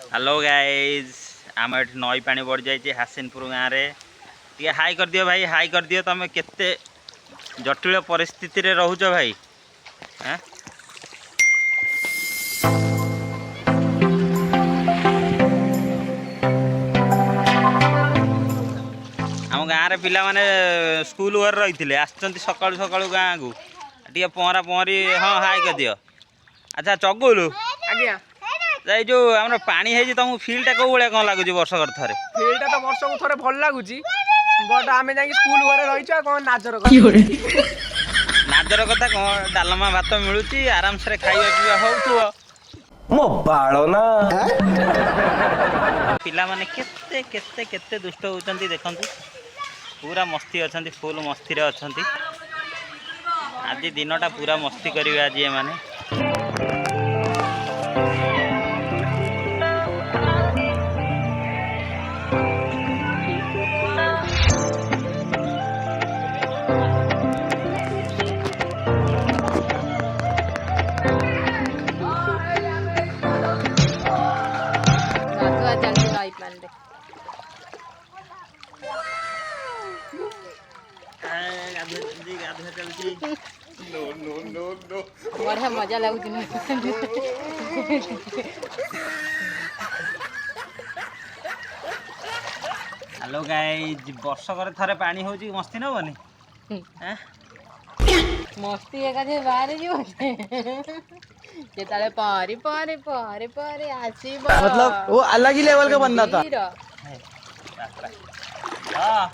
Hello guys आम ये नई पानी बढ़ जाइए हासिनपुर गाँव में टे हाई कर दियो भाई हाई कर दियो तुम केते जटिल परिस्थिति रे रहुच भाई हाँ आम गाँव में पिला माने स्कूल घर रही आसुँच सका सका गाँव को टे पहरा पहरी हाँ हाई कर दियो। अच्छा चगुलु आज्ञा ये जो आम पानी है तुमको फिल्डटा कौ भाया कौन लगुच वर्षक थे फील्डटा तो वर्ष को थोड़े भल लगुच बट आम जा स्कूल घरे रही कौन नाजर कर नाजर कथा कौन डालमा भात मिलूँ आराम से खाଇବା पिवा हो मो बालो ना पिला माने केते केते केते दुष्ट होचंती देखंतु पूरा मस्ती अछंती फुल मस्ती रे अछंती आज दिनटा पूरा मस्ती करिवे आज ये माने बढ़िया मजा लगुच हेलो गाइस वर्षकर थरे पानी होची मस्ती नबनी मस्ती एकाजे बाहर जीव जेताले पारी पारी पारी पारी आसीबो मतलब वो अलग ही लेवल का बंदा था। हाँ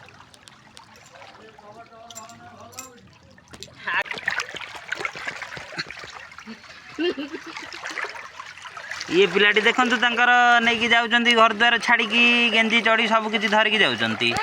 ये पिलाटी देखंतु तांकर नेकी जाउचंती घर द्वार छाड़ी गेंजी चढ़ी सब किछि धरिकी जाउचंती।